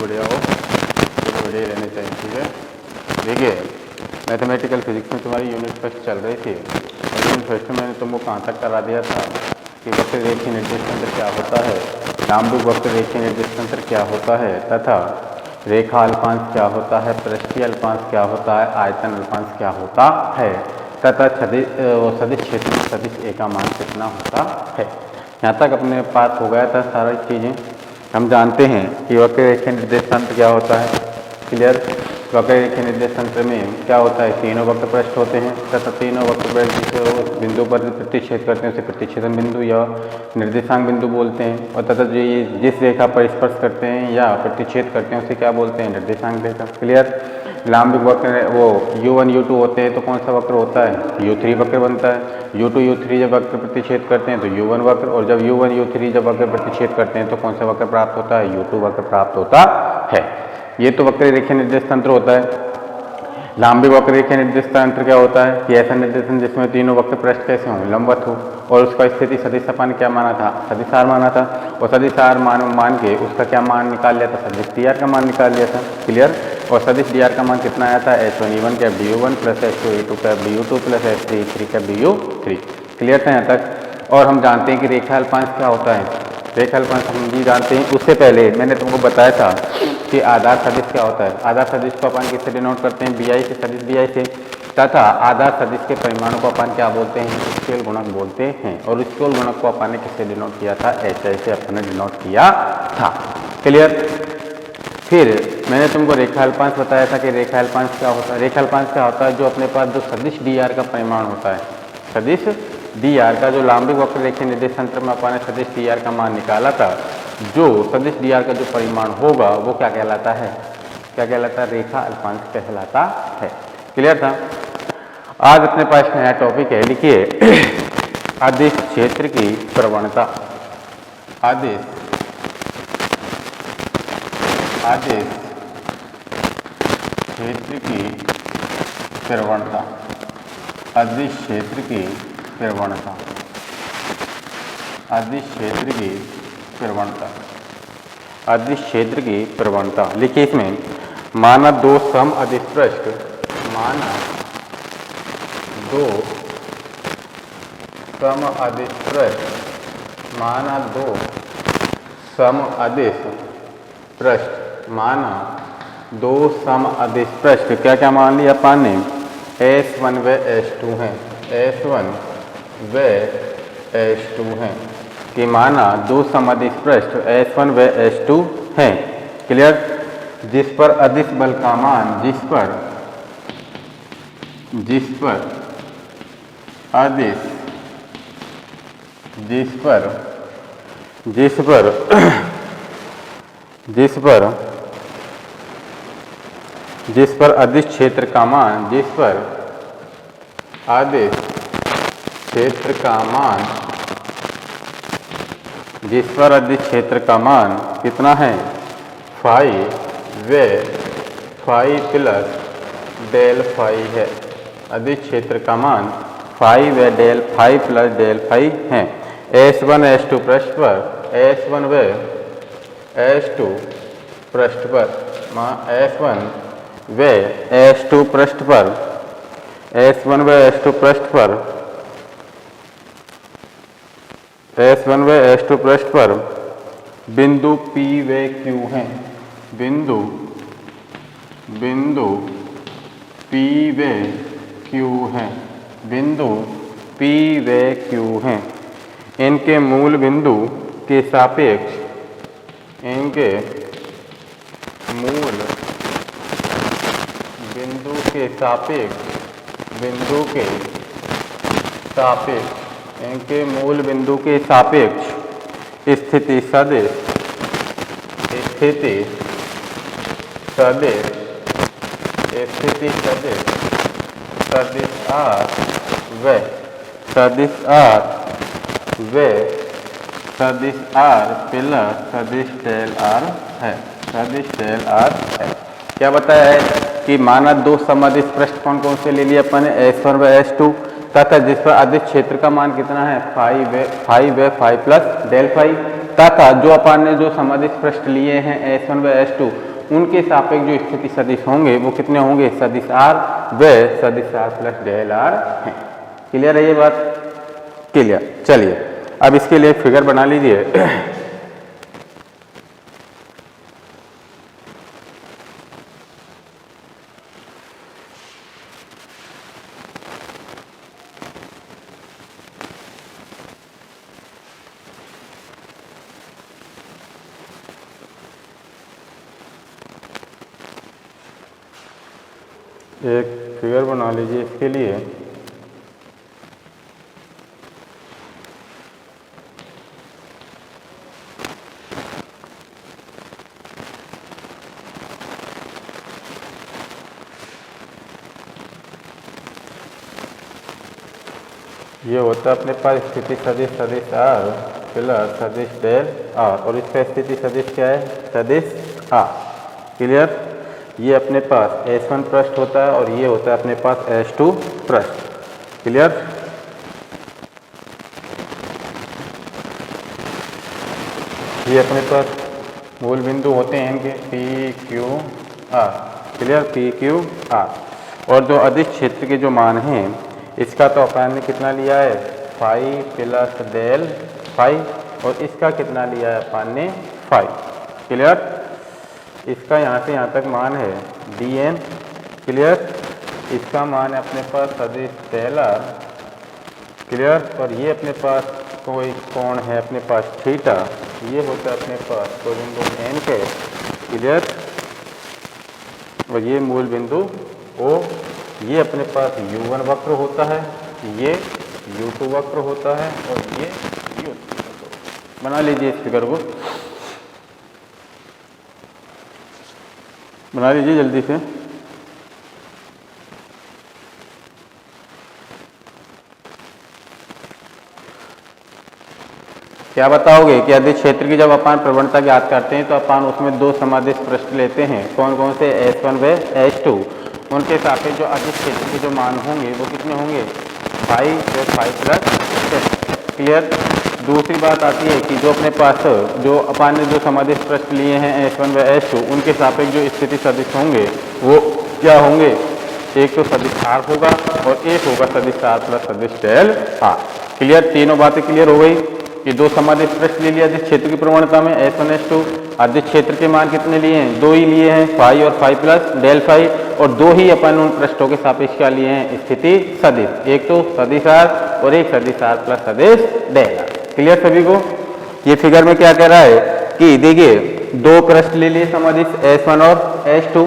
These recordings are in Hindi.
बढ़िया हो, तो बढ़िया रहने चाहिए। ठीक है, देखिए मैथमेटिकल फिजिक्स में तुम्हारी यूनिट फर्स्ट चल रही थी और यूनिट फर्स्ट में मैंने तुमको कहाँ तक करा दिया था कि वक्र रेखीय निर्देश तंत्र क्या होता है, लंब वक्र रेखीय निर्देश तंत्र क्या होता है तथा रेखा अल्पांश क्या होता है, पृष्ठीय अल्पांश क्या होता है, आयतन अल्पांश क्या होता है तथा सदिश क्षेत्र में सदिश ए का मान कितना होता है। यहाँ तक अपने पास हो गया था सारी चीज़ें। हम जानते हैं कि वक्र रेखीय निर्देश तंत्र क्या होता है। क्लियर। वक्र रेखीय निर्देश तंत्र में क्या होता है, तीनों वक्र पृष्ठ होते हैं तथा तीनों वक्र पृष्ठ जिस बिंदु पर प्रतिच्छेद करते हैं उसे प्रतिच्छेदन बिंदु या निर्देशांक बिंदु बोलते हैं और तथा जो ये जिस रेखा पर स्पर्श करते हैं या प्रतिच्छेद करते हैं उसे क्या बोलते हैं, निर्देशांक रेखा। क्लियर। लंबिक वक्र वो U1 U2 होते हैं तो कौन सा वक्र होता है, U3 वक्र बनता है। U2 U3 जब वक्र प्रतिच्छेद करते हैं तो U1 वक्र, और जब U1 U3 जब वक्र प्रतिच्छेद करते हैं तो कौन सा वक्र प्राप्त होता है, U2 वक्र प्राप्त होता है। ये तो वक्र रेखीय निर्देश तंत्र होता है। लंबिक वक्र रेखीय निर्देश तंत्र क्या होता है कि ऐसा निर्देशन जिसमें तीनों वक्र पृष्ठ कैसे हों, लंबवत हो और उसका स्थिति सदिश अपन क्या माना था, सदिशार माना था और सदिशार मान के उसका क्या मान निकाल लिया था, सदिश डी आर का मान निकाल लिया था। क्लियर। और सदिश डी आर का मान कितना आया था, H1E1 cap DU1 plus H2E2 cap DU2 plus H3E3 cap DU3। Clear था यहाँ तक। और हम जानते हैं कि रेखा अल्पांश क्या होता है, रेखा अल्पांश हम भी जानते हैं। उससे पहले मैंने तुमको बताया था कि आधार सदिश क्या होता है। आधार सदिश को अपन किससे डिनोट करते हैं, BI से, सदिश BI से, तथा आधार सदिश के परिमाणों को अपन क्या बोलते हैं, स्केल गुणक बोलते हैं। और स्केल गुणक को अपन ने किससे डिनोट किया था, HI से अपन ने डिनोट किया था। क्लियर। फिर मैंने तुमको रेखा अल्पांश बताया था कि रेखा अल्पांश क्या होता है। रेखा अल्पांश क्या होता है, जो अपने पास जो सदिश DR का परिमाण होता है, सदिश DR का जो लंबिक वक्र रेखीय निर्देश तंत्र में अपन ने सदिश DR का मान निकाला था, जो सदिश DR का जो परिमाण होगा वो क्या कहलाता है, क्या कहलाता है, रेखा अल्पांश कहलाता है। क्लियर था। आज अपने पास नया टॉपिक है, लिखिए अदिश क्षेत्र की प्रवणता। अदिश क्षेत्र की प्रवणता, अदिश क्षेत्र की प्रवणता, अदिश क्षेत्र की प्रवणता, अदिश क्षेत्र की प्रवणता। लिखिए इसमें, माना दो सम अदिश पृष्ठ, माना दो सम अदिश पृष्ठ, माना दो सम अदिश पृष्ठ, माना दो सम अदिश पृष्ठ, क्या क्या मान लिया अपन ने, S1 व S2 हैं, S1 व S2 हैं कि माना दो सम अदिश पृष्ठ S1 व S2 हैं। क्लियर। जिस पर अदिश बल का मान, जिस पर अदिश, जिस पर अदिश क्षेत्र का मान, जिस पर अदिश क्षेत्र का मान, जिस पर अदिश क्षेत्र का मान कितना है, फाई व फाई प्लस डेल फाई है। अदिश क्षेत्र का मान फाई व del phi plus del phi है। S1 S2 पृष्ठ पर, S1 व S2 पृष्ठ पर, S1 व S2 पृष्ठ पर, S1 व S2 पृष्ठ पर, S1 व S2 पृष्ठ पर बिंदु P व Q हैं, बिंदु P व Q हैं, बिंदु P व Q हैं। इनके मूल बिंदु के सापेक्ष, इनके मूल बिंदु के सापेक्ष, बिंदु के सापेक्ष, इनके मूल बिंदु के सापेक्ष स्थिति सदिश, स्थिति सदिश, स्थिति सदिश, सदिश R व सदिश R व सदिश R प्लस सदिश डेल R है, सदिश डेल R है। क्या बताया है कि माना दो समअदिश पृष्ठ कौन कौन से ले लिए अपन ने, S1 व S2, तथा जिस पर अदिश क्षेत्र का मान कितना है, फाई व फाई प्लस डेल फाई, तथा जो अपन ने जो समअदिश पृष्ठ लिए हैं S1 व S2 उनके सापेक्ष जो स्थिति सदिश होंगे वो कितने होंगे, सदिश आर व सदिश आर प्लस डेल आर हैं। क्लियर है ये बात? क्लियर। चलिए अब इसके लिए फिगर बना लीजिए। एक फिगर बना लीजिए इसके लिए। ये होता है अपने पास स्थिति सदिश सदिश आर प्लस सदिश डेल आर, और इसका स्थिति सदिश क्या है, सदिश आर। क्लियर? ये अपने पास S1 पृष्ठ होता है और ये होता है अपने पास S2 पृष्ठ। क्लियर? ये अपने पास मूल बिंदु होते हैं इनके P Q R। Clear? P Q R। और जो अदिश क्षेत्र के जो मान हैं इसका तो अपन ने कितना लिया है, फाई प्लस डेल फाई, और इसका कितना लिया है अपन ने, फाई। क्लियर? इसका यहाँ से यहाँ तक मान है dn। क्लियर? इसका मान है अपने पास सदिश डेल आर। क्लियर? और ये अपने पास कोई कोण है अपने पास थीटा, ये होता है अपने पास कोई बिंदु n के। क्लियर? और ये मूल बिंदु O, ये अपने पास U1 वक्र होता है, ये U2 वक्र होता है और ये U3 वक्र। बना लीजिए इस फिगर को, बना लीजिए जल्दी से। क्या बताओगे कि अदिश क्षेत्र की जब अपन प्रवणता ज्ञात करते हैं तो अपन उसमें दो समादिश पृष्ठ लेते हैं, कौन कौन से, S1 व S2। उनके सापेक्ष जो अदिश क्षेत्र के जो मान होंगे वो कितने होंगे, फाई और फाई प्लस। क्लियर? दूसरी बात आती है कि जो अपने पास जो अपन ने जो समादिश पृष्ठ लिए हैं S1 व S2, उनके सापेक्ष जो स्थिति सदिश होंगे वो क्या होंगे, एक तो सदिश आर होगा और एक होगा सदिश आर प्लस सदिश डेल आर। क्लियर? तीनों बातें क्लियर हो गई कि दो समादिश पृष्ठ ले लिया अदिश क्षेत्र की प्रवणता में S1 S2। अदिश क्षेत्र के मान कितने लिए हैं, दो ही लिए हैं, फाई और फाई प्लस डेल फाई, और दो ही अपन उन पृष्ठों के सापेक्ष क्या लिए हैं, स्थिति सदिश, एक तो सदिश आर और एक सदिश आर प्लस सदिश डेल आर। क्लियर सभी को? ये फिगर में क्या कह रहा है कि देखिए दो पृष्ठ ले लिए समादिश S1 और S2।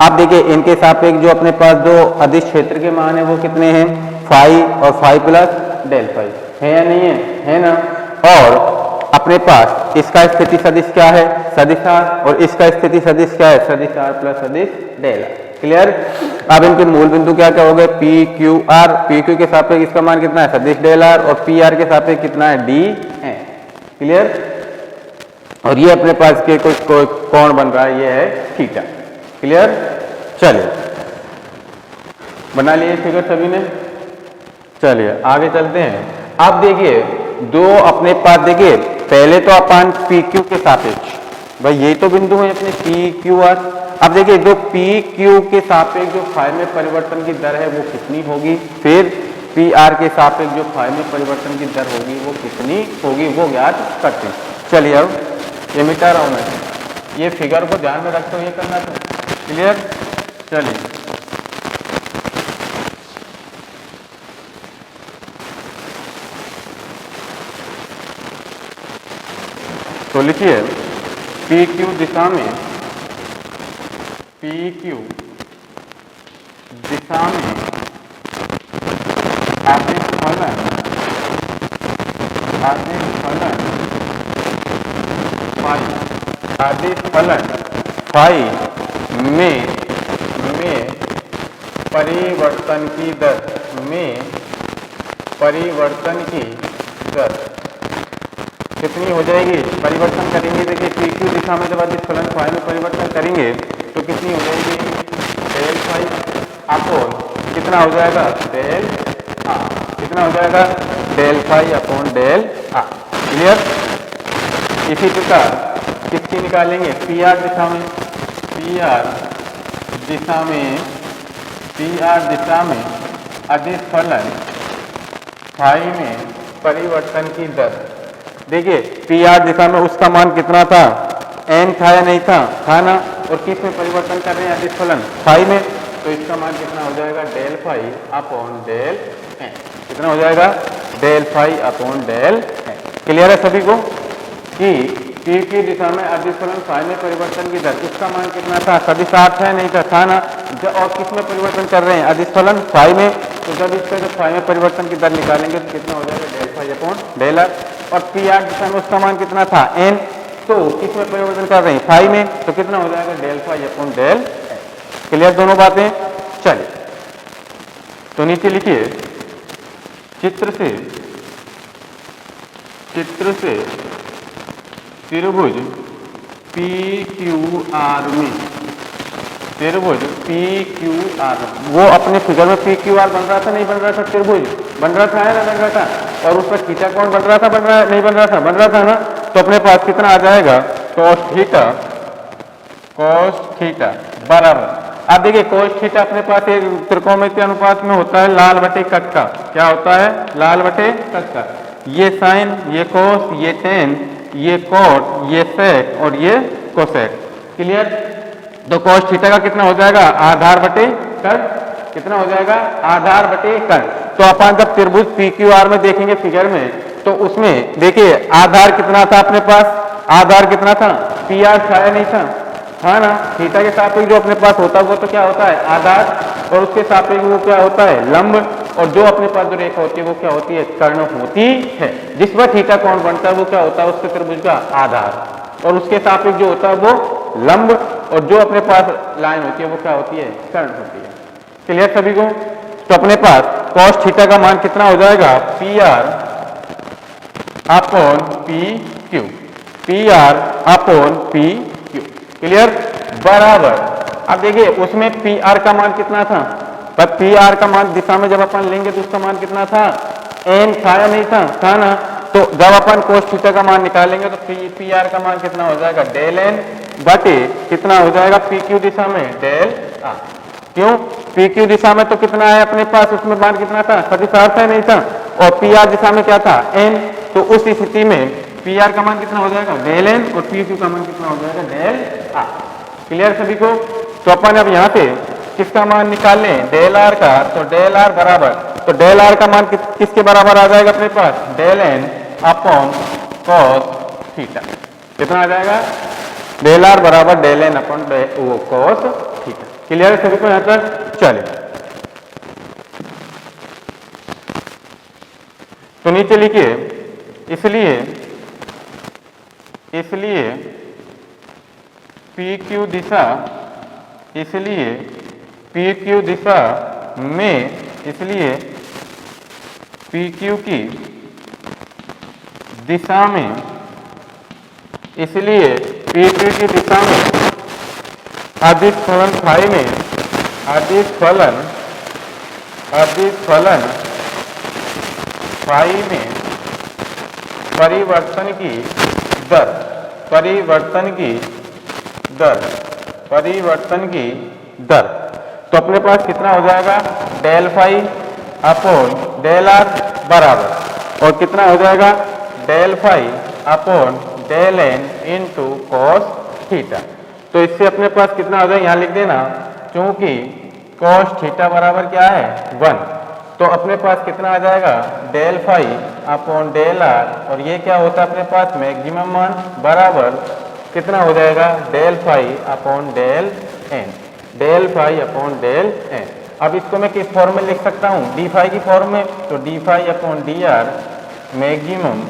अब देखिए इनके सापेक्ष जो अपने पास दो अदिश क्षेत्र के मान है वो कितने हैं, फाई और फाई प्लस डेल फाई, है या नहीं है, है ना? और अपने पास इसका स्थिति सदिश क्या है, सदिश आर, और इसका स्थिति सदिश क्या है, सदिश आर प्लस सदिश डेल आर। क्लियर? अब इनके मूल बिंदु क्या क्या हो गए, P Q R. P Q के सापेक्ष इसका मान कितना है, सदिश डेल आर, और पी आर के सापेक्ष कितना है, डी है। क्लियर? और ये अपने पास के कुछ कोण बन रहा है, ये है थीटा। क्लियर? चलिए बना लिए फिगर सभी ने। चलिए आगे चलते हैं। अब देखिए दो अपने पास, देखिए पहले तो अपन पी क्यू के सापेक्ष, भाई यही तो बिंदु है अपने पी क्यू आर। अब देखिए जो पी क्यू के सापेक्ष जो फाई में परिवर्तन की दर है वो कितनी होगी, फिर पी आर के सापेक्ष जो फाई में परिवर्तन की दर होगी वो कितनी होगी, वो ज्ञात करते हैं। चलिए अब ये मिटा रहा हूं मैं, ये फिगर को ध्यान में रखते हुए ये करना था। क्लियर? चलिए तो लिखिए पी क्यू दिशा में, पी क्यू दिशा में अदिश फलन फाई, अदिश फलन फाई में परिवर्तन की दर, में परिवर्तन की दर कितनी हो जाएगी, परिवर्तन करेंगे। देखिए पी क्यू दिशा में जब अदिश फलन फाई में परिवर्तन करेंगे तो कितनी हो जाएगी, डेल फाई अपॉन कितना हो जाएगा, डेल आर। कितना हो जाएगा, del phi upon del r. Clear? इसी प्रकार किसकी निकालेंगे, पी आर दिशा में, पी आर दिशा में अदिश फलन फाई में परिवर्तन की दर। देखिए पी आर दिशा में उसका मान कितना था, एन था या नहीं था, था ना, और किस में परिवर्तन कर रहे हैं, अदिश फलन फाई में, तो इसका मान कितना हो जाएगा, del phi upon del n. कितना हो जाएगा, del phi upon del n. Clear है सभी को कि पी की दिशा में अदिश फलन फाई में परिवर्तन की दर, उसका मान कितना था, सभी साथ है नहीं था ना, और किस में परिवर्तन कर रहे हैं, अदिश फलन फाई में, तो जब इसका जब फाई में परिवर्तन की दर निकालेंगे तो कितना हो जाएगा, del phi upon del r. और पी आर दिशा में उसका मान कितना था, एन, तो किस में परिवर्तन कर रहे हैं, फाई में, तो कितना हो जाएगा, del phi upon del n. Clear दोनों बातें। चलिए तो नीचे लिखिए, चित्र से त्रिभुज पी क्यू आर में, त्रिभुज पी क्यू आर, वो अपने फिगर में पी क्यू आर बन रहा था नहीं बन रहा था, त्रिभुज बन रहा था, है ना, बन रहा था, और उसका थीटा कौन बन रहा था, नहीं बन रहा था ना, तो अपने पास कितना आ जाएगा, cos थीटा बराबर। अब देखिए cos थीटा अपने पास एक त्रिकोणमितीय अनुपात में होता है लाल बटे कट का, क्या होता है, लाल बटे कट का, ये साइन, ये कोस, ये टेन, ये कॉट, ये सेक और ये कोसेक। क्लियर। तो cos थीटा का कितना हो जाएगा, आधार बटे कट, कितना हो जाएगा, आधार बटे कट। तो अपन जब त्रिभुज पी क्यू आर में देखेंगे फिगर में, तो उसमें देखिए आधार कितना था अपने पास, आधार कितना था, पी आर था या नहीं था, हाँ ना, थीटा के सापेक्ष जो अपने पास होता है वो तो क्या होता है, आधार, और उसके सापेक्ष वो क्या होता है, लंब, और जो अपने पास जो रेखा होती है वो क्या होती है, कर्ण होती है, जिस पर थीटा कोण बनता है वो क्या होता है, उसके त्रिभुज का आधार, और उसके सापेक्ष जो होता है वो लंब, और जो अपने पास लाइन होती है वो क्या होती है, कर्ण होती है। क्लियर सभी को। तो अपने पास cos थीटा का मान कितना हो जाएगा, P R upon P Q, P R upon P Q. Clear बराबर। अब देखिए उसमें पी आर का मान कितना था, पर पी आर का मान दिशा में जब अपन लेंगे तो उसका मान कितना था, एन था या नहीं था ना, तो जब अपन cos थीटा का मान निकालेंगे तो पी आर का मान कितना हो जाएगा, डेल एन बटे कितना हो जाएगा, पी क्यू दिशा में डेल आर। क्यों, पी क्यू दिशा में तो कितना है अपने पास, उसमें मान कितना था, 35 था नहीं था, और पी आर दिशा में क्या था, एन, तो उस स्थिति में पी आर का मान कितना हो जाएगा, डेल एन, और पी क्यू का मान कितना हो जाएगा, डेल आर। क्लियर सभी को। तो अपन अब यहाँ पे किसका मान निकाल लें, डेल आर का, तो डेल आर बराबर, तो डेल आर का मान किसके बराबर आ जाएगा अपने पास, del N upon cos theta. कितना आ जाएगा, डेल आर बराबर del N upon cos theta. Clear है सभी को यहाँ तक। चले तो नीचे लिखिए, इसलिए पी क्यू दिशा, इसलिए पी क्यू दिशा में, इसलिए पी क्यू की दिशा में, इसलिए पी क्यू की दिशा में अदिश फलन फाई में, अदिश फलन फाई में परिवर्तन की दर, तो अपने पास कितना हो जाएगा, del phi upon del are बराबर, और कितना हो जाएगा, del phi upon del n into cos theta. तो इससे अपने पास कितना हो जाएगा, यहाँ लिख देना, क्योंकि cos थीटा बराबर क्या है, 1, तो अपने पास कितना आ जाएगा, del phi upon del r, और ये क्या होता है अपने पास, मैक्सिमम मान बराबर कितना हो जाएगा, del phi upon del n, del phi upon del n. अब इसको मैं किस फॉर्म में लिख सकता हूँ, डी फाई की फॉर्म में, तो d phi upon d r maximum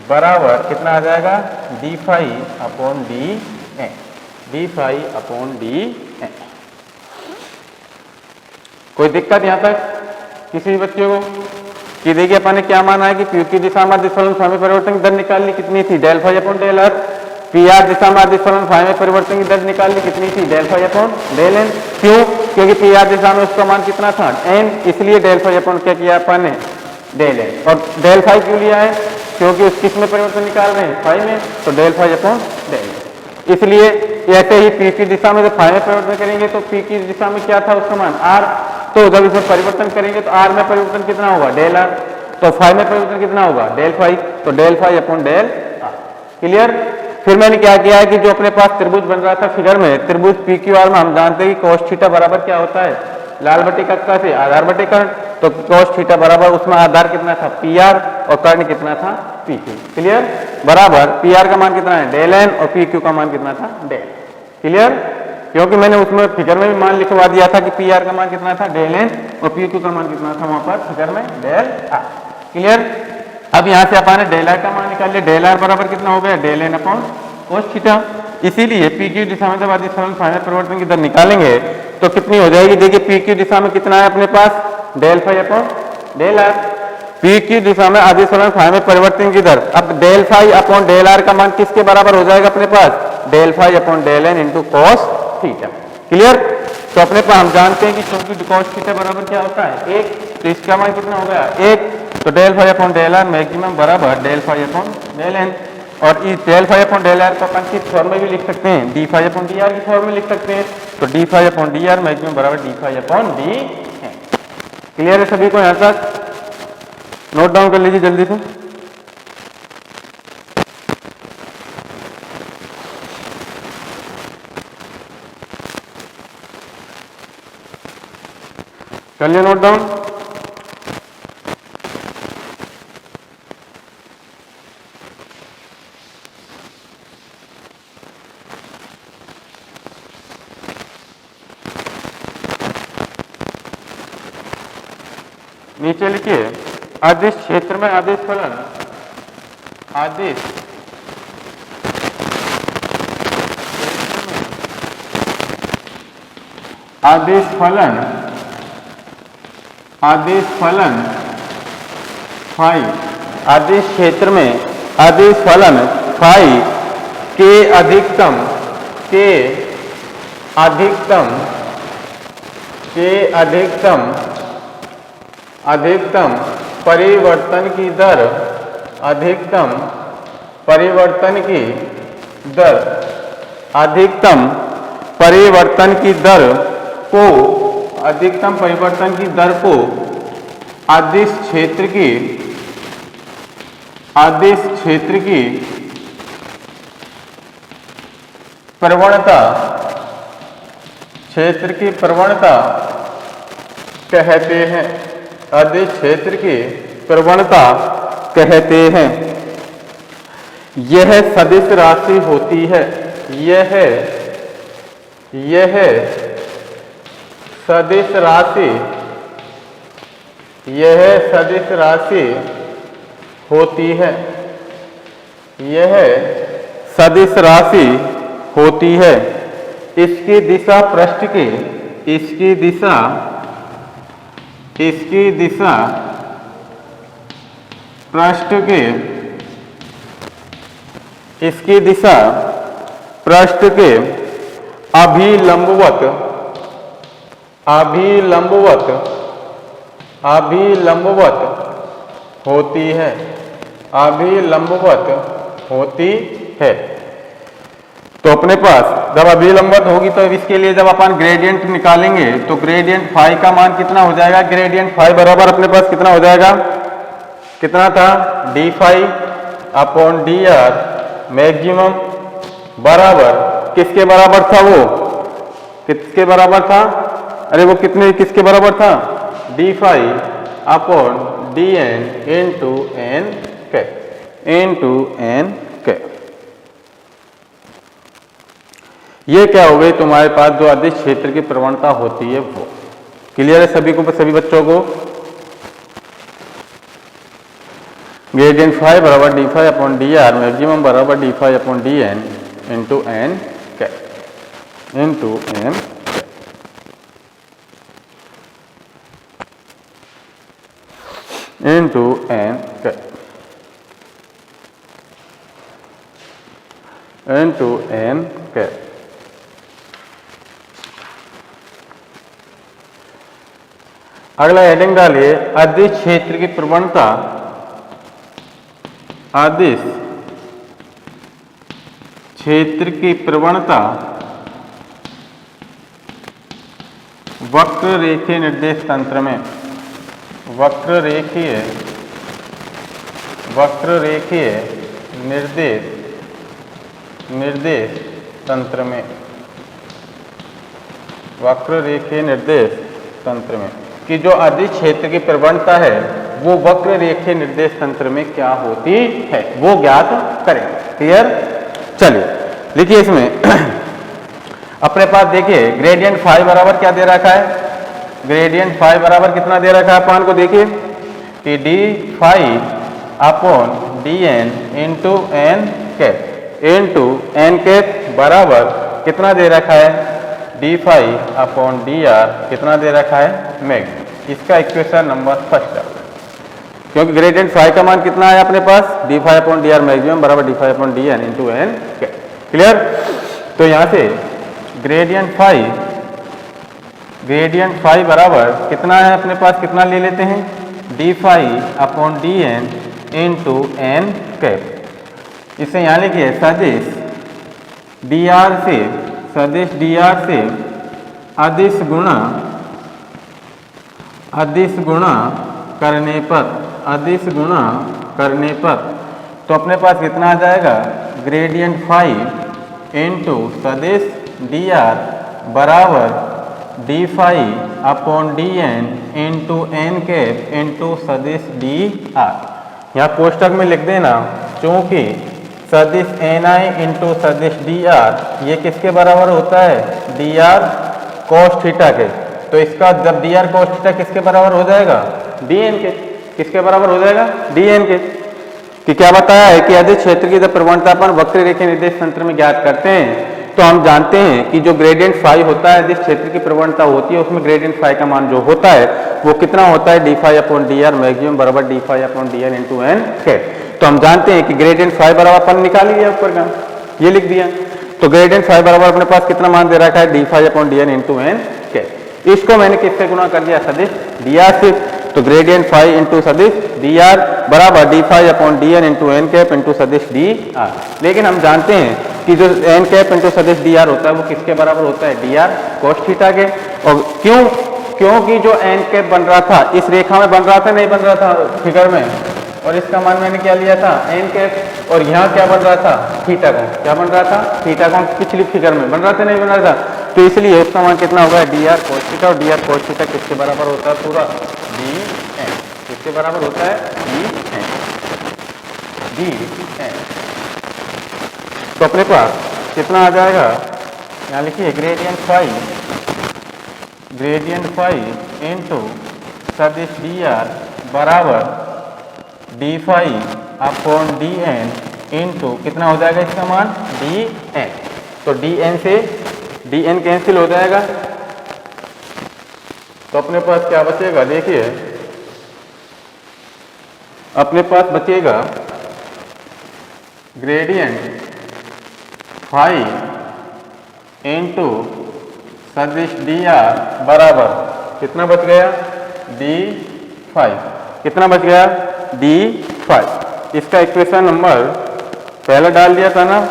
बराबर कितना आ जाएगा, d phi upon d n, d phi upon d n. कोई दिक्कत यहाँ तक किसी भी बच्चे को, कि देखिए अपन ने क्या माना है कि पी की दिशा में अदिश फलन फाई में परिवर्तन की दर निकालनी कितनी थी, del phi upon del are, P R दिशा में अदिश फलन फाई में परिवर्तन की दर निकालनी कितनी थी, del phi upon del n. क्यों, क्योंकि पी आर दिशा में उसका मान कितना था, एन, इसलिए डेल फाई अपॉन क्या किया अपन ने, डेल एन। और डेल फाई क्यों लिया है, क्योंकि उस किस में परिवर्तन निकाल रहे हैं, फाई में, तो del phi upon del n. इसलिए ऐसे ही पी की दिशा में जब फाई में परिवर्तन करेंगे तो पी की दिशा में क्या था उसका मान आर, तो जब इसमें परिवर्तन करेंगे तो आर में परिवर्तन कितना होगा डेल आर, तो फाई में परिवर्तन कितना होगा डेल फाई, तो del phi upon del r. Clear. फिर मैंने क्या किया है कि जो अपने पास त्रिभुज बन रहा था फिगर में, त्रिभुज पी क्यू आर में हम जानते हैं कि cos थीटा बराबर क्या होता है, लाल बटे कक्का से आधार बटे कर्ण, तो cos थीटा बराबर उसमें आधार कितना था पी आर और कर्ण कितना था पी क्यू। क्लियर। बराबर पी आर का मान कितना है डेल एन और पी क्यू का मान कितना था डेल। क्लियर। क्योंकि मैंने उसमें फिगर में भी मान लिखवा दिया था कि पी आर का मान कितना था डेल एन और पी क्यू का मान कितना था वहां पर फिगर में डेल आर। क्लियर। अब यहां से अपन ने डेल आर का मान निकाल लिया, डेल आर बराबर कितना हो गया del N upon cos theta. इसीलिए पी क्यू दिशा में जब आदि सरल फाइनल परिवर्तन की दर निकालेंगे तो कितनी हो जाएगी, देखिए पी क्यू दिशा में कितना है अपने पास del phi upon del are, P Q दिशा में आदि सरल फाइनल परिवर्तन की दर। अब del phi upon del r का मान किसके बराबर हो जाएगा अपने पास del phi upon del n into cos theta. Clear. तो अपने पास हम जानते हैं कि क्योंकि cos थीटा बराबर क्या होता है एक, तो इसका मान कितना हो गया एक, तो del phi upon del r maximum बराबर del phi upon del n, और इस del phi upon del r को अपन किस फॉर्म में भी लिख सकते हैं d phi upon d r की फॉर्म में लिख सकते हैं, तो d phi upon d r maximum बराबर डी फाई अपॉन डी है। क्लियर है सभी को, यहां तक नोट डाउन कर लीजिए जल्दी से। कर लिया नोट डाउन। नीचे लिखिए आदिश क्षेत्र में आदिश फलन, आदिश आदिश फलन, आदिश फलन फाई, आदिश क्षेत्र में आदिश फलन फाई के अधिकतम के अधिकतम के अधिकतम अधिकतम परिवर्तन की दर, अधिकतम परिवर्तन की दर, अधिकतम परिवर्तन की दर को, अधिकतम परिवर्तन की दर को आदिश क्षेत्र की, आदिश क्षेत्र की प्रवणता, क्षेत्र की प्रवणता कहते हैं, आदिश क्षेत्र की प्रवणता कहते हैं। यह सदिश राशि होती है, यह सदिश राशि, यह सदिश राशि होती है, यह सदिश राशि होती है। इसकी दिशा पृष्ठ के, इसकी दिशा, इसकी दिशा पृष्ठ के, इसकी दिशा पृष्ठ के अभिलंबवत, अभिलंबवत, अभिलंबवत होती है, अभिलंबवत होती है। तो अपने पास जब अभिलंबवत होगी तो इसके लिए जब अपन ग्रेडियंट निकालेंगे तो ग्रेडियंट फाई का मान कितना हो जाएगा, ग्रेडियंट फाई बराबर अपने पास कितना हो जाएगा, कितना था d phi upon d r maximum बराबर किसके बराबर था, वो किसके बराबर था, अरे वो कितने किसके बराबर था d phi upon d n into n के, इंटू एन के। ये क्या हो गई तुम्हारे पास जो आदिश क्षेत्र की प्रवणता होती है वो। क्लियर है सभी को, सभी बच्चों को। ग्रेडियंट फाई बराबर d phi upon d r maximum बराबर d phi upon d n into n के, इंटू एन के, इंटू एन के, इंटू एन के। अगला हेडिंग डालिए आदिश क्षेत्र की प्रवणता, आदिश क्षेत्र की प्रवणता वक्र रेखीय निर्देश तंत्र में, वक्र रेखीय निर्देश तंत्र में, वक्र रेखीय निर्देश तंत्र में कि जो अदिश क्षेत्र की प्रवणता है वो वक्र रेखीय निर्देश तंत्र में क्या होती है वो ज्ञात करें। क्लियर? चलिए लिखिए इसमें अपने पास देखिए ग्रेडियंट फाई बराबर क्या दे रखा है, ग्रेडियंट फाई बराबर कितना दे रखा है अपन को देखिए कि d phi upon d n into n cap बराबर कितना दे रखा है, d phi upon d r कितना दे रखा है, मैग। इसका इक्वेशन नंबर फर्स्ट है क्योंकि ग्रेडियंट फाई का मान कितना है अपने पास, d phi upon d r maximum बराबर d phi upon d n into n cap. Clear? तो यहाँ से ग्रेडियंट फाई बराबर कितना है अपने पास, कितना ले लेते हैं, d phi upon d n into n cap. इसे यहाँ लिखिए सदिश डी आर से अदिश गुणा करने पर तो अपने पास कितना आ जाएगा, ग्रेडियंट फाई इंटू सदिश डी आर बराबर d phi upon d n into n cap into सदिश डी आर। यहाँ कोष्टक में लिख देना क्योंकि सदिश एन आई इंटू सदिश डी आर ये किसके बराबर होता है, डी आर कोस थीटा के। तो इसका जब डी आर कोस थीटा किसके बराबर हो जाएगा, डी एन के। किसके बराबर हो जाएगा, डी एन के। कि क्या बताया है कि अदिश क्षेत्र की जब प्रवणता अपन वक्र रेखीय निर्देश तंत्र में ज्ञात करते हैं तो हम जानते हैं कि जो ग्रेडियंट फाई होता है अदिश क्षेत्र की प्रवणता होती है उसमें ग्रेडियंट फाई का मान जो होता है वो कितना होता है, d phi upon d r maximum बराबर d phi upon d n into n cap. तो हम जानते हैं कि ग्रेडियंट फाई बराबर अपन निकाल लिया ऊपर का, ये लिख दिया। तो ग्रेडियंट फाई बराबर अपने पास कितना मान दे रखा है, d phi upon d n into n cap. इसको मैंने किससे गुणा कर दिया, सदिश डी आर से। तो ग्रेडियंट फाई इंटू सदिश डी आर बराबर d phi upon d n into n cap into सदिश डी आर। लेकिन हम जानते हैं कि जो एन कैप इंटू सदिश डी आर होता है वो किसके बराबर होता है, डी आर कोस थीटा के। और क्योंकि जो एन कैप बन रहा था इस रेखा में बन रहा था, नहीं बन रहा था फिगर में, और इसका मान मैंने क्या लिया था, एन कैप। और यहाँ क्या बन रहा था, थीटा कोण। क्या बन रहा था, थीटा कोण पिछली फिगर में बन रहा था, नहीं बन रहा था। तो इसलिए उसका मान कितना होगा, डी आर कोस थीटा। और डी आर कोस थीटा किसके बराबर होता है, पूरा डी एन। किसके बराबर होता है, डी एन। तो अपने पास कितना आ जाएगा, यहाँ लिखिए ग्रेडियंट फाई इंटू सदिश डी आर बराबर d phi upon d n into कितना हो जाएगा इसका मान, डी एन। तो डी एन से डी एन कैंसिल हो जाएगा। तो अपने पास क्या बचेगा, देखिए अपने पास बचेगा ग्रेडियंट फाई इंटू सदिश डी आर बराबर कितना बच गया, डी फाई। कितना बच गया, डी फाई। इसका इक्वेशन नंबर पहले डाल दिया था ना,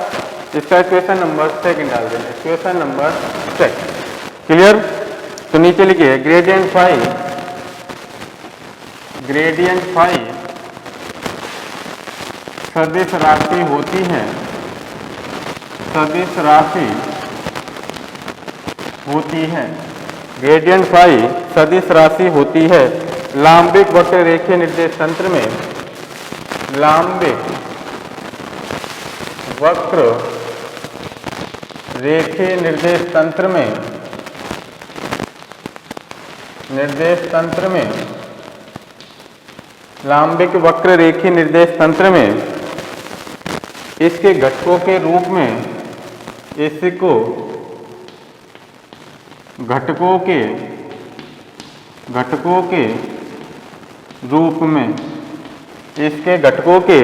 इसका इक्वेशन नंबर सेकंड डाल देना, इक्वेशन नंबर सेकंड। क्लियर? तो नीचे लिखिए ग्रेडियंट फाई सदिश राशि होती है, सदिश राशि होती है। ग्रेडियंट फाई सदिश राशि होती है लांबिक वक्र रेखीय निर्देश तंत्र में, लांबिक वक्र रेखीय निर्देश तंत्र में, लांबिक वक्र रेखीय निर्देश तंत्र में इसके घटकों के रूप में, इसको घटकों के रूप में, इसके घटकों के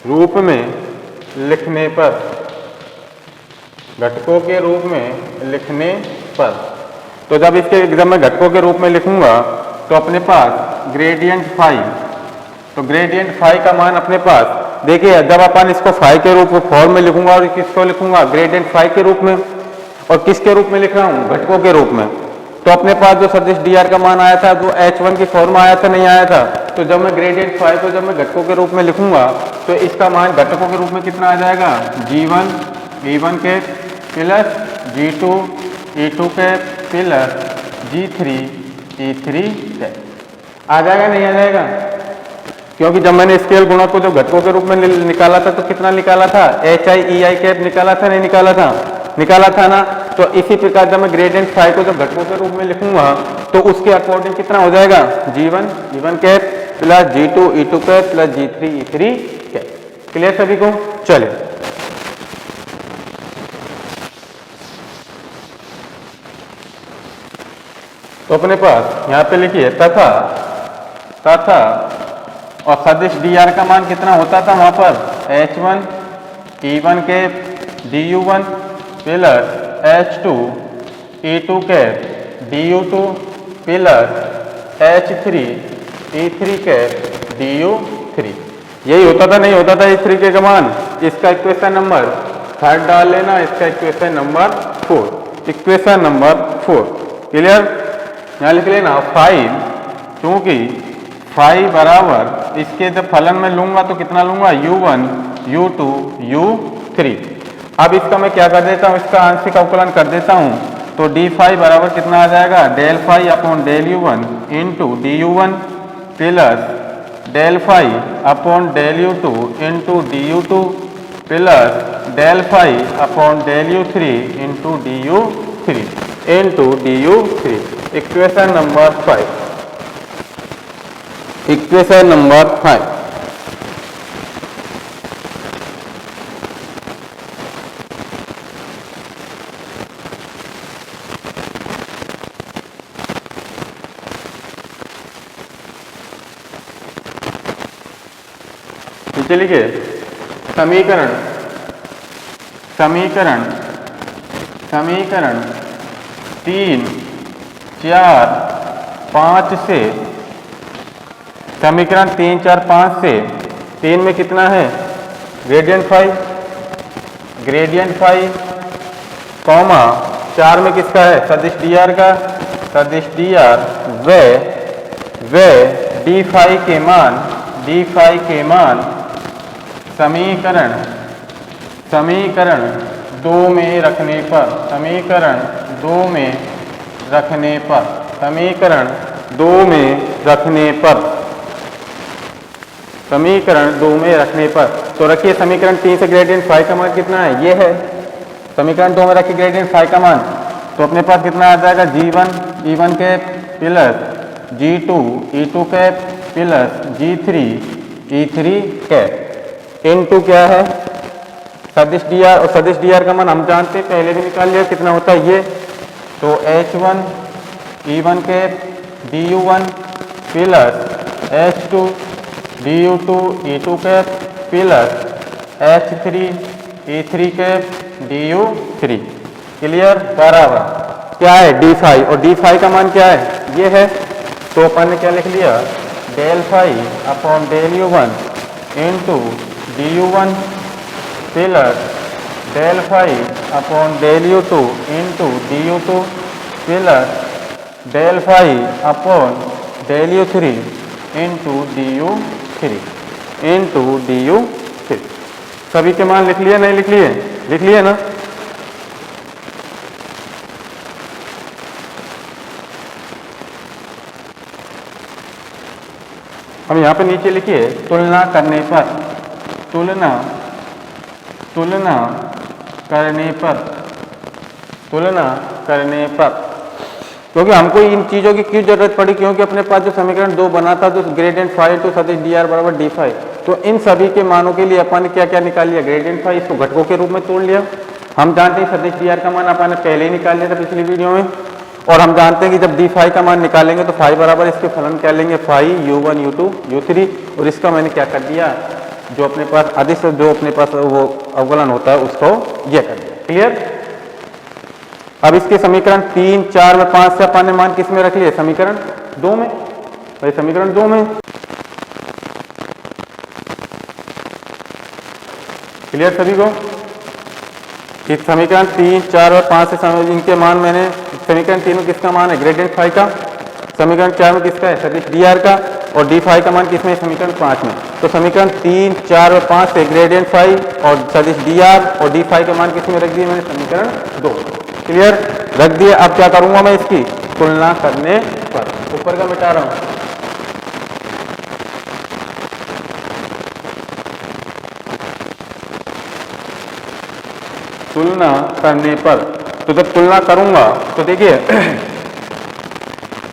रूप में लिखने पर, घटकों के रूप में लिखने पर। तो जब इसके एग्जाम में घटकों के रूप में लिखूंगा तो अपने पास ग्रेडियंट फाई, तो ग्रेडियंट फाई का मान अपने पास देखिए जब अपन इसको फाई के रूप में फॉर्म में लिखूंगा और किसको लिखूंगा ग्रेडियंट फाई के रूप में, और किसके रूप में लिख रहा हूं घटकों के रूप में, तो अपने पास जो सदिश dr का मान आया था जो h1 की फॉर्म आया था नहीं आया था, तो जब मैं ग्रेडियंट फाई को जब मैं घटकों के रूप में लिखूंगा तो इसका मान घटकों के रूप में कितना आ जाएगा g1 e1 के प्लस g2 e2 के प्लस g3 e3 के आ जाएगा नहीं आ जाएगा, क्योंकि जब मैंने स्केल गुणक को जो घटकों के रूप में निकाला था तो कितना निकाला था hi ei कैप निकाला था नहीं निकाला था ना। तो इसी प्रकार जब मैं ग्रेडियंट फाई को जब घटकों के रूप में लिखूंगा तो उसके अकॉर्डिंग कितना हो जाएगा g1 e1 cap plus g2 e2 cap plus g3 e3 cap. Clear सभी को? चले तो अपने पास यहाँ पे लिखिए तथा और सदिश dr का मान कितना होता था वहां पर h1 e1 के du1 प्लस h2 e2 के du2 प्लस h3 e3 के du3 यही होता था नहीं होता था e3 का मान। इसका इक्वेशन नंबर 3 डाल लेना, इसका equation number 4, equation number 4 clear. यहाँ लिख लेना फाइव, क्योंकि फाइव बराबर इसके जब फलन में लूंगा तो कितना लूंगा u1 u2 u3। अब इसका मैं क्या कर देता हूँ इसका आंशिक अवकलन कर देता हूँ, तो d5 बराबर कितना आ जाएगा del five upon del u1 into du1 plus del five upon del u2 into du2 plus del five upon del u3 into du3 into du3। Equation number 5, equation number 5। नीचे लिखिए समीकरण 3, 4, 5 से, समीकरण 3, 4, 5 से 3 में कितना है ग्रेडियंट फाई कॉमा 4 में किसका है सदिश dr का, सदिश dr व d फाई के मान समीकरण 2 में रखने पर, समीकरण 2 में रखने पर तो रखिए समीकरण 3 से ग्रेडियंट फाई का मान कितना है ये है, समीकरण 2 में रखिए ग्रेडियंट फाई का मान, तो अपने पास कितना आ जाएगा g1 e1 के प्लस g2 e2 के प्लस g3 e3 के इनटू क्या है सदिश dr, और सदिश dr का मान हम जानते हैं पहले भी निकाल लिया कितना होता है ये, तो h1 e1 के du1 plus h2 du2 e2 के प्लस h3 e3 के du3 क्लियर बराबर क्या है d5, और d5 का मान क्या है ये है, तो अपन ने क्या लिख लिया del phi upon del u1 into du1 plus del phi upon del u2 into du2 plus del phi upon del u3 into du3 सभी के मान लिख लिए नहीं लिख लिए ना। हम यहाँ पे नीचे लिखिए तुलना करने पर क्योंकि हमको इन चीज़ों की क्यों जरूरत पड़ी, क्योंकि अपने पास जो समीकरण 2 बना था जो ग्रेडियंट फाई टू सदिश dr बराबर d5, तो इन सभी के मानों के लिए अपन ने क्या क्या निकाल लिया ग्रेडियंट फाई, इसको घटकों के रूप में तोड़ लिया। हम जानते हैं सदिश dr का मान अपन ने पहले ही निकाल लिया था पिछली वीडियो में, और हम जानते हैं कि जब d5 का मान निकालेंगे तो फाई बराबर इसके फलन क्या लेंगे फाई u1 u2 u3, और इसका मैंने क्या कर दिया जो अपने पास अधिक से जो अपने पास वो अवकलन होता है उसको ये कर दिया। क्लियर। अब इसके समीकरण 3, 4 में 5 से अपन ने मान किस में रख लिए समीकरण 2 में, भाई समीकरण 2 में क्लियर सभी को? इस समीकरण 3, 4 और 5 से इनके मान मैंने समीकरण 3 में किसका मान है ग्रेडियंट फाई का, समीकरण 4 में किसका है सदिश डी आर का, और डी फाई का मान किसमें समीकरण 5 में। तो समीकरण 3, 4 और 5 से ग्रेडियंट फाई और सदिश डी आर और डी फाई का मान किसमें रख दिए मैंने समीकरण 2। क्लियर रख दिए। अब क्या करूंगा मैं इसकी तुलना करने पर, ऊपर का मिटा रहा हूं, तुलना करने पर। तो जब तुलना करूंगा तो देखिए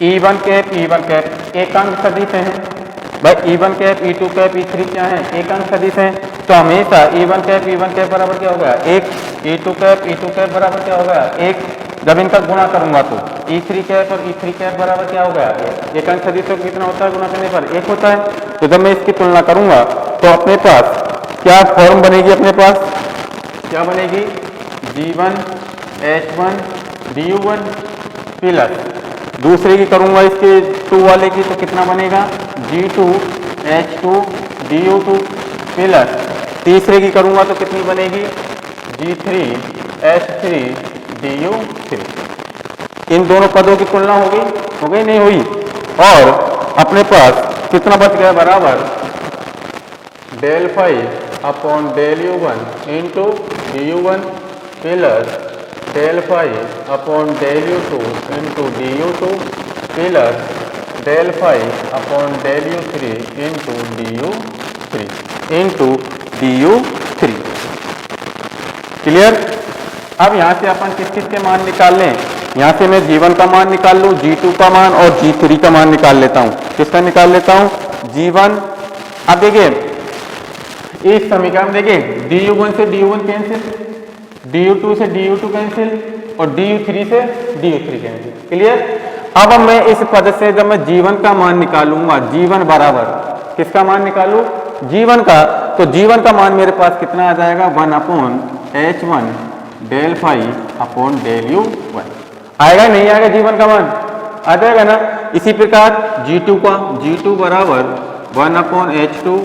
E1 कैप E1 कैप एक अंक सदिश हैं भाई, E1 cap E2 cap E3 क्या है एक अंक सदिश हैं। तो हमेशा E1 कैप बराबर क्या हो गया 1, E2 कैप बराबर क्या हो गया 1। जब इनका गुणा करूंगा तो E3 कैप और E3 कैप बराबर क्या हो गया एक अंक सदिश तो कितना होता है गुणा करने पर 1 होता है। तो जब मैं इसकी तुलना करूंगा तो अपने पास क्या फॉर्म बनेगी, अपने पास क्या बनेगी G1 H1 DU1 प्लस दूसरे की करूंगा इसके 2 वाले की तो कितना बनेगा G2 H2 DU2 प्लस तीसरे की करूंगा तो कितनी बनेगी G3 H3 DU3। इन दोनों पदों की तुलना हो गई नहीं हुई, और अपने पास कितना बच गया बराबर del phi upon del U1 into DU1 plus del phi upon del U2 into DU2 plus del phi upon del U3 into DU3। Clear? अब यहाँ से अपन किस किस के मान निकाल लें, यहाँ से मैं G1 का मान निकाल लूँ, G2 का मान और G3 का मान निकाल लेता हूँ। किसका निकाल लेता हूँ G1। अब देखिए इस समीकरण देखिए DU1 से DU1 कैंसिल, DU2 से DU2 कैंसिल और DU3 से DU3 कैंसिल। क्लियर? अब मैं इस पद से जब मैं G1 का मान निकालूंगा, G1 बराबर किसका मान निकालू G1 का, तो G1 का मान मेरे पास कितना आ जाएगा 1 upon H1 del phi upon del U1। आएगा नहीं आएगा G1 का मान आ जाएगा ना। इसी प्रकार G2 का, G2 बराबर 1 upon H2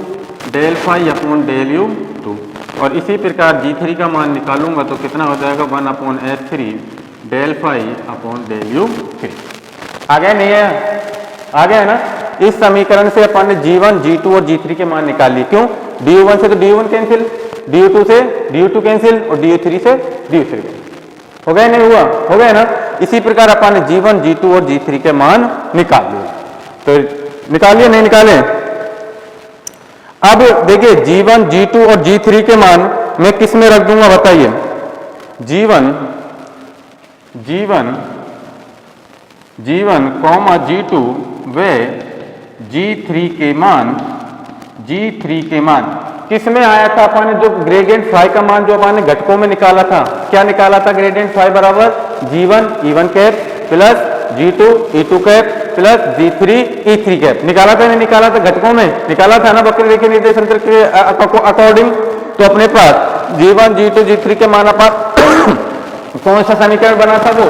del phi upon del U2, और इसी प्रकार G3 का मान निकालूंगा तो कितना हो जाएगा 1 upon H3 del phi upon del U3। आ गया नहीं है? आ गया है ना। इस समीकरण से अपन ने G1, G2 और G3 के मान निकाल लिए। क्यों? DU1 से तो DU1 कैंसिल, DU2 से DU2 कैंसिल और DU3 से DU3 कैंसिल। हो गया नहीं हुआ? हो गया ना। इसी प्रकार अपन ने G1, G2 और G3 के मान निकाल लिए। तो निकालिए नहीं निकाले? अब देखिए G1, G2 और G3 के मान मैं किस में रख दूंगा बताइए। G1 कॉमा G2 व G3 के मान किस में आया था अपन ने, जो ग्रेडियंट फाई का मान जो अपन ने घटकों में निकाला था। क्या निकाला था? ग्रेडियंट फाई बराबर G1 E1 cap plus G2 E2 cap plus G3 E3 cap. निकाला था नहीं निकाला था? घटकों में निकाला था ना वक्र रेखीय निर्देश तंत्र के अकॉर्डिंग। तो अपने पास G1 G2 G3 के मान अपन कौन सा समीकरण बना था वो,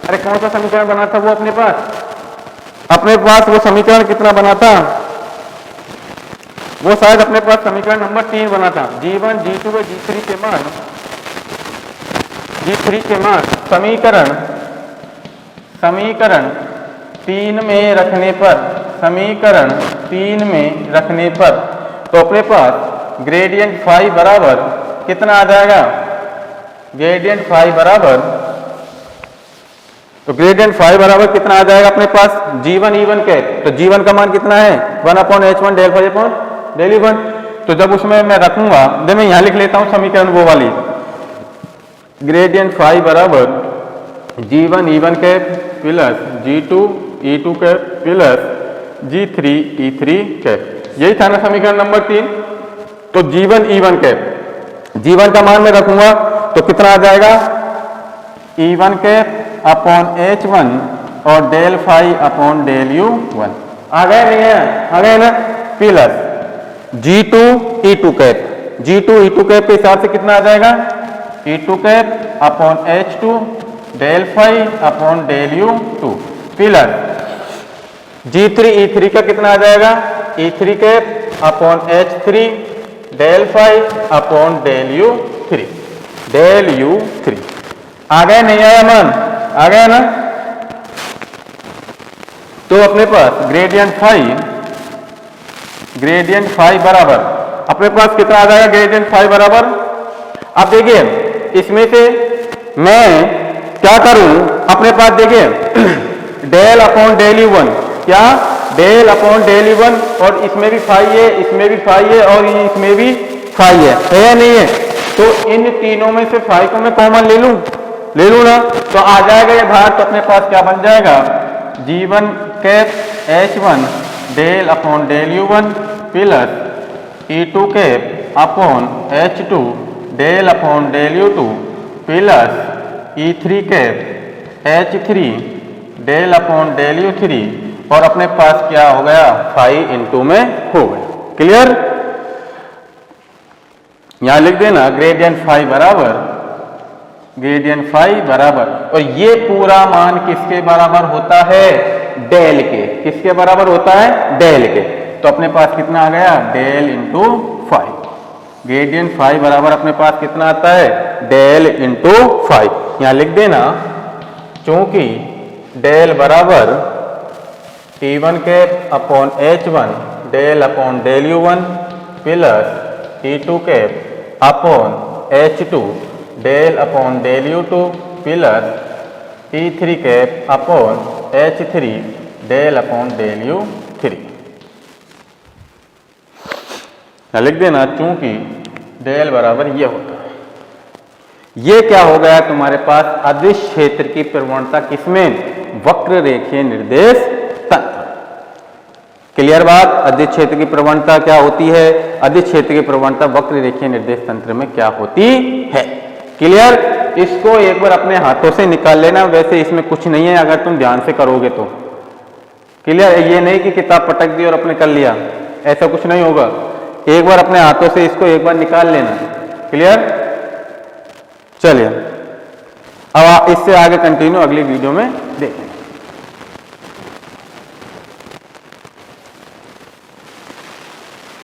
अरे कौन सा समीकरण बना था वो अपने पास वो समीकरण कितना बना था, वो शायद अपने पास समीकरण नंबर 3 बना था। G1 G2 व G3 के मान समीकरण 3 में रखने पर तो अपने पास ग्रेडियंट फाई बराबर कितना आ जाएगा, ग्रेडियंट फाई बराबर कितना आ जाएगा अपने पास G1 E1 कैप। तो G1 का मान कितना है 1 upon H1 del phi upon del U1। तो जब उसमें मैं रखूंगा, जब मैं यहां लिख लेता हूं समीकरण वो वाली, ग्रेडियंट फाई बराबर G1 E1 cap plus G2 E2 cap plus G3 E3 cap. यही था ना समीकरण नंबर 3। तो G1 E1 कैप, G1 का मान मैं रखूंगा तो कितना आ जाएगा E1 कैप अपॉन H1 और del phi upon del U1। आ गए नहीं है? आ गए ना। Plus G2 E2 cap, G2 E2 cap के हिसाब से कितना आ जाएगा E2 cap upon H2 del phi upon del U2 प्लस G3 E3 का कितना आ जाएगा E3 cap upon H3 del phi upon del u3, del u3 आ गया नहीं आया मान, आ गया ना। तो अपने पास ग्रेडियंट फाई बराबर अपने पास कितना आ जाएगा, ग्रेडियंट फाई बराबर। अब देखिए इसमें से मैं क्या करूं, अपने पास देखिए डेल अपॉन डेल u1, क्या डेल अपॉन डेल u1, और इसमें भी फाई है, इसमें भी फाई है, और इसमें भी फाई है या नहीं है। तो इन तीनों में से फाई को मैं कॉमन ले लूं ना, तो आ जाएगा ये बाहर। तो अपने पास क्या बन जाएगा, g1 cap h1 del upon del u1 प्लस e2 cap upon h2 del upon del u2 प्लस e3 cap h3 del upon del u3, और अपने पास क्या हो गया, फाई इंटू में हो गया। क्लियर। यहां लिख देना ग्रेडियंट फाई बराबर, और ये पूरा मान किसके बराबर होता है, डेल के। किसके बराबर होता है, डेल के। तो अपने पास कितना आ गया, del into phi. Gradient phi बराबर अपने पास कितना आता है, डेल इंटू फाई। यहां लिख देना, चूंकि डेल बराबर T1 cap upon H1 del upon del U1 प्लस T2 cap upon H2 del upon del U2 प्लस T3 cap upon H3 del upon del U3। लिख देना, चूंकि डेल बराबर ये होता है। ये क्या हो गया तुम्हारे पास, अदिश क्षेत्र की प्रवणता किसमें, वक्र रेखीय निर्देश तंत्र। क्लियर बात। अदिश क्षेत्र की प्रवणता क्या होती है, अदिश क्षेत्र की प्रवणता वक्र रेखीय निर्देश तंत्र में क्या होती है। क्लियर। इसको एक बार अपने हाथों से निकाल लेना, वैसे इसमें कुछ नहीं है अगर तुम ध्यान से करोगे तो। क्लियर। ये नहीं कि किताब पटक दी और अपने कर लिया, ऐसा कुछ नहीं होगा। एक बार अपने हाथों से इसको एक बार निकाल लेना। क्लियर। चलिए अब इससे आगे कंटिन्यू अगली वीडियो में देखें।